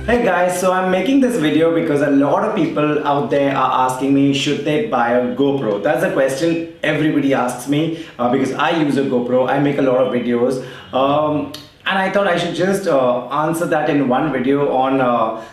Hey guys, so I'm making this video because a lot of people out there are asking me, should they buy a GoPro? That's a question everybody asks me because I use a GoPro. I make a lot of videos, and I thought I should just answer that in one video on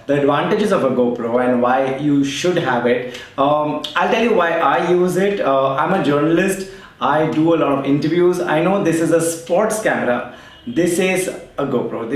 the advantages of a GoPro and why you should have it. I'll tell you why I use it. I'm a journalist. I do a lot of interviews. I know this is a sports camera. This is a GoPro.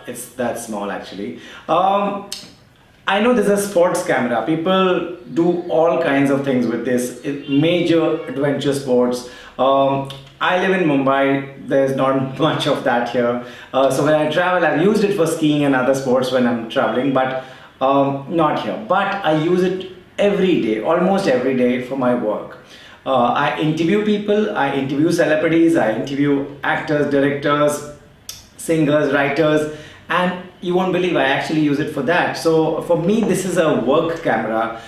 It's that small actually. I know this is a sports camera. People do all kinds of things with this. Major adventure sports. I live in Mumbai. There's not much of that here. So when I travel, I've used it for skiing and other sports when I'm traveling, but not here. But I use it every day, almost every day for my work. I interview people, I interview celebrities, I interview actors, directors, singers, writers, and you won't believe I actually use it for that. So for me, this is a work camera.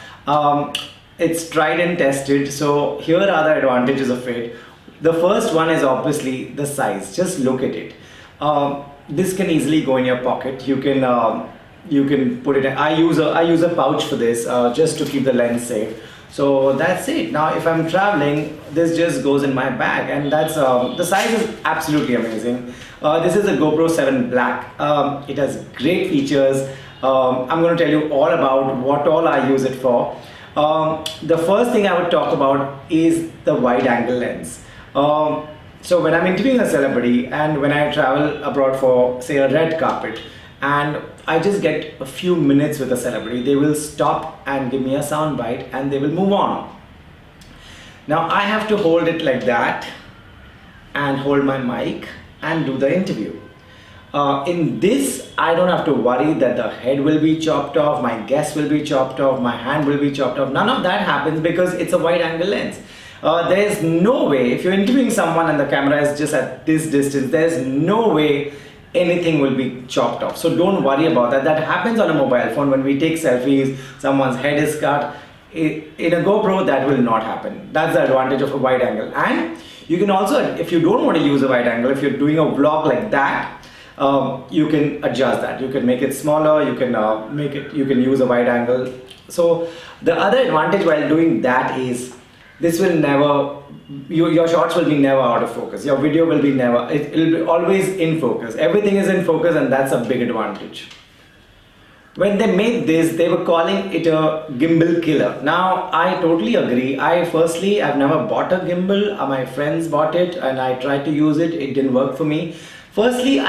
It's tried and tested. So here are the advantages of it. The first one is obviously the size. Just look at it. This can easily go in your pocket. You can put it in. I use a pouch for this just to keep the lens safe. So that's it. Now if I'm traveling, this just goes in my bag, and that's the size is absolutely amazing. This is a GoPro 7 Black. It has great features. I'm going to tell you all about what all I use it for. The first thing I would talk about is the wide angle lens. So when I'm interviewing a celebrity and when I travel abroad for say a red carpet, and I just get a few minutes with a celebrity, they will stop and give me a sound bite and they will move on. Now I have to hold it like that and hold my mic and do the interview. In this, I don't have to worry that the head will be chopped off, my guest will be chopped off, my hand will be chopped off. None of that happens because it's a wide angle lens. There's no way, if you're interviewing someone and the camera is just at this distance, there's no way anything will be chopped off. So don't worry about that. That happens on a mobile phone when we take selfies, someone's head is cut. In a GoPro, that will not happen. That's the advantage of a wide angle. And you can also, if you don't want to use a wide angle, if you're doing a vlog like that, you can adjust that. You can make it smaller, you can use a wide angle. So the other advantage while doing that is this will never, your shots will be never out of focus. Your video will be never, it'll be always in focus. Everything is in focus, and that's a big advantage. When they made this, they were calling it a gimbal killer. Now, I totally agree. I've never bought a gimbal. My friends bought it and I tried to use it. It didn't work for me. Firstly,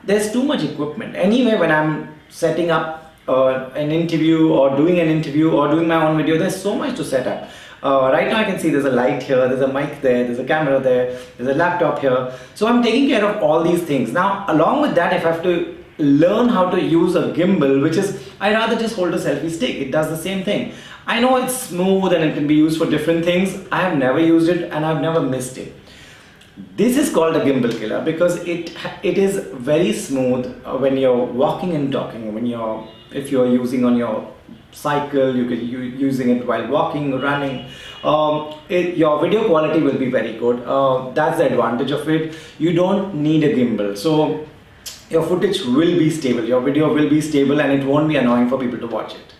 there's too much equipment. Anyway, when I'm setting up an interview or doing an interview or doing my own video, there's so much to set up. Right now I can see there's a light here, there's a mic there, there's a camera there, there's a laptop here. So I'm taking care of all these things. Now, along with that, if I have to learn how to use a gimbal, which is, I'd rather just hold a selfie stick. It does the same thing. I know it's smooth and it can be used for different things. I have never used it and I've never missed it. This is called a gimbal killer because it is very smooth when you're walking and talking. If you're using on your cycle, you can using it while walking, running. Your video quality will be very good. That's the advantage of it. You don't need a gimbal, so your footage will be stable, your video will be stable, and it won't be annoying for people to watch it.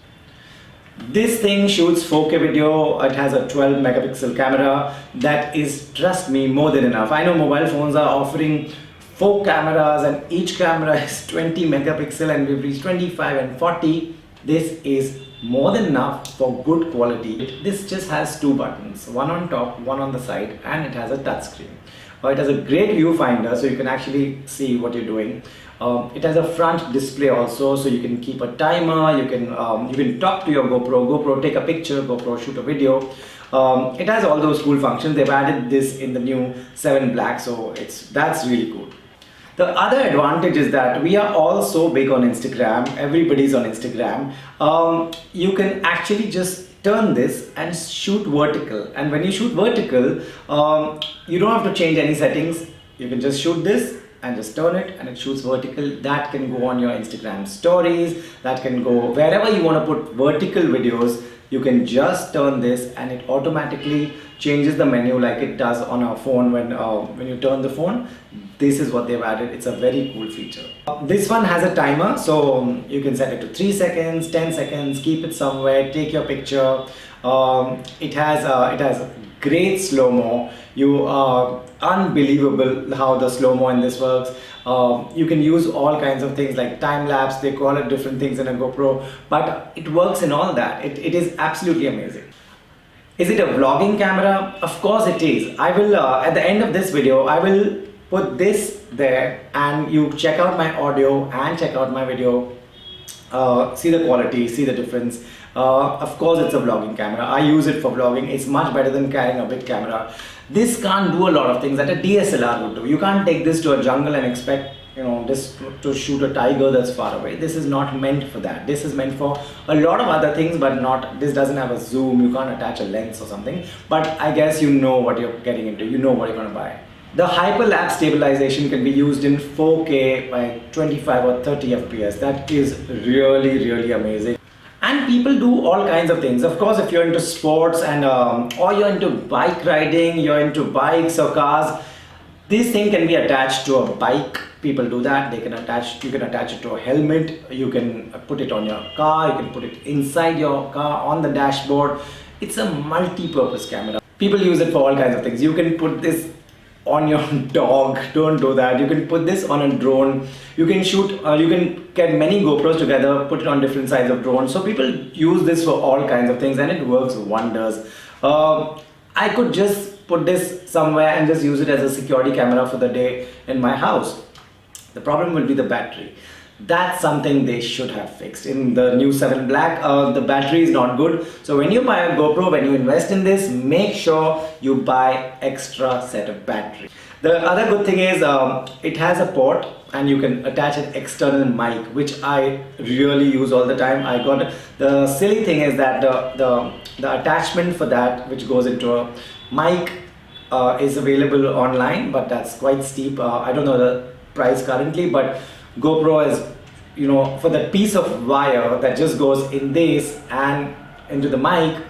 This thing shoots 4K video. It has a 12 megapixel camera. That is, trust me, more than enough. I know mobile phones are offering 4 cameras and each camera is 20 megapixel, and we've reached 25 and 40. This is more than enough for good quality. This just has 2 buttons, one on top, one on the side, and it has a touch screen. It has a great viewfinder, so you can actually see what you're doing. It has a front display also, so you can keep a timer, you can talk to your GoPro, take a picture, GoPro shoot a video. It has all those cool functions. They've added this in the new 7 Black, so that's really cool. The other advantage is that we are all so big on Instagram. Everybody's on Instagram. You can actually just turn this and shoot vertical. And when you shoot vertical, you don't have to change any settings. You can just shoot this and just turn it and it shoots vertical. That can go on your Instagram stories. That can go wherever you want to put vertical videos. You can just turn this and it automatically changes the menu like it does on our phone when you turn the phone. This is what they've added. It's a very cool feature. This one has a timer, so you can set it to 3 seconds, 10 seconds, keep it somewhere, take your picture. It has great slow-mo. Unbelievable how the slow-mo in this works. You can use all kinds of things like time-lapse, they call it different things in a GoPro, but it works in all that. It is absolutely amazing. Is it a vlogging camera? Of course it is. I will, at the end of this video, I will put this there and you check out my audio and check out my video. See the quality, see the difference. Of course it's a vlogging camera. I use it for vlogging. It's much better than carrying a big camera. This can't do a lot of things that a DSLR would do. You can't take this to a jungle and expect this to shoot a tiger that's far away. This is not meant for that. This is meant for a lot of other things, but not, this doesn't have a zoom. You can't attach a lens or something, but I guess you know what you're getting into. You know what you're going to buy. The hyperlapse stabilization can be used in 4K by 25 or 30 FPS. That is really, really amazing. And people do all kinds of things. Of course, if you're into sports and or you're into bike riding, you're into bikes or cars, this thing can be attached to a bike. People do that. You can attach it to a helmet. You can put it on your car. You can put it inside your car on the dashboard. It's a multi-purpose camera. People use it for all kinds of things. You can put this on your dog. Don't do that. You can put this on a drone. You can shoot, you can get many GoPros together, put it on different sides of drones. So people use this for all kinds of things and it works wonders. I could just put this somewhere and just use it as a security camera for the day in my house. The problem will be the battery. That's something they should have fixed. In the new 7 Black, the battery is not good. So when you buy a GoPro, when you invest in this, make sure you buy extra set of battery. The other good thing is it has a port and you can attach an external mic, which I really use all the time. I got the silly thing is that the attachment for that, which goes into a mic, is available online, but that's quite steep. I don't know the price currently, but GoPro is, for that piece of wire that just goes in this and into the mic,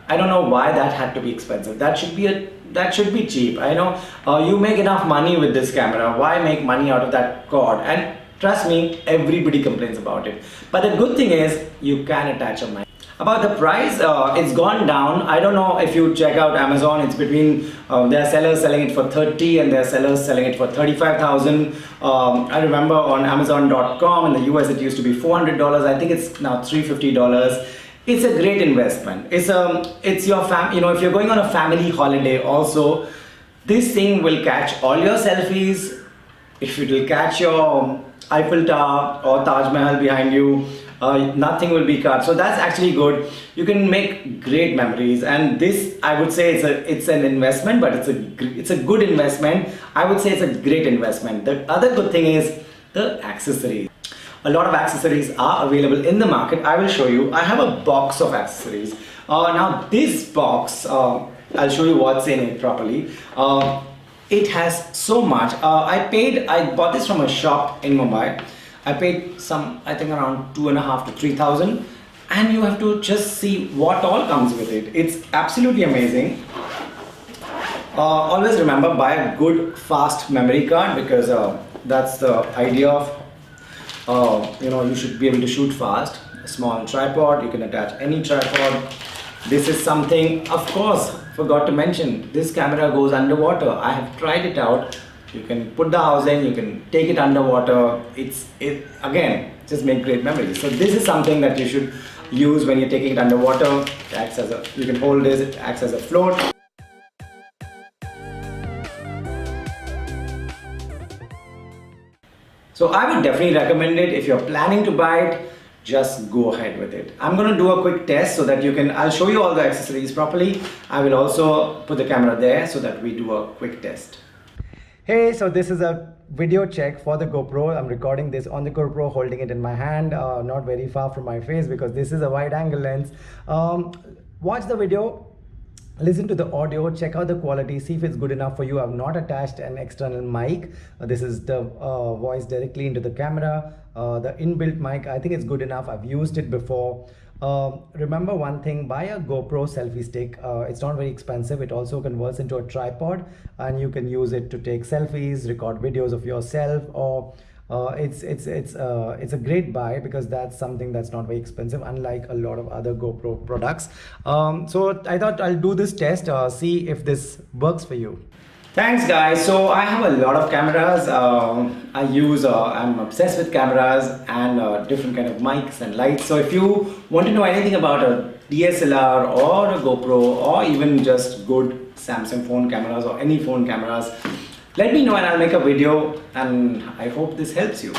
I don't know why that had to be expensive. That should be cheap. I know you make enough money with this camera. Why make money out of that cord? And trust me, everybody complains about it. But the good thing is you can attach a mic. About the price, it's gone down. I don't know if you check out Amazon, it's between, there are sellers selling it for 30 and there are sellers selling it for 35,000. I remember on Amazon.com in the US it used to be $400. I think it's now $350. It's a great investment. It's your if you're going on a family holiday also, this thing will catch all your selfies. If it will catch your Eiffel Tower or Taj Mahal behind you, nothing will be cut. So that's actually good. You can make great memories, and this, I would say, it's an investment, but it's a good investment. I would say it's a great investment. The other good thing is the accessories. A lot of accessories are available in the market. I will show you. I have a box of accessories. Now this box, I'll show you what's in it properly. It has so much. I bought this from a shop in Mumbai. I paid I think around 2,500 to 3,000, and you have to just see what all comes with it. It's absolutely amazing. Always remember, buy a good fast memory card, because that's the idea of you should be able to shoot fast. A small tripod, you can attach any tripod. This is something, of course, forgot to mention, this camera goes underwater. I have tried it out. You can put the housing, you can take it underwater. Again, just make great memories. So this is something that you should use when you're taking it underwater. It acts as you can hold this, it acts as a float. So I would definitely recommend it. If you're planning to buy it, just go ahead with it. I'm going to do a quick test so that I'll show you all the accessories properly. I will also put the camera there so that we do a quick test. Hey, so this is a video check for the GoPro. I'm recording this on the GoPro, holding it in my hand, not very far from my face because this is a wide angle lens. Watch the video, listen to the audio, check out the quality, see if it's good enough for you. I've not attached an external mic. This is the voice directly into the camera. The inbuilt mic, I think it's good enough. I've used it before. Remember one thing, buy a GoPro selfie stick. It's not very expensive. It also converts into a tripod, and you can use it to take selfies, record videos of yourself, or it's a great buy because that's something that's not very expensive, unlike a lot of other GoPro products. So I thought I'll do this test, see if this works for you. Thanks, guys. So I have a lot of cameras. I'm obsessed with cameras and different kind of mics and lights. So if you want to know anything about a DSLR or a GoPro or even just good Samsung phone cameras or any phone cameras, let me know and I'll make a video, and I hope this helps you.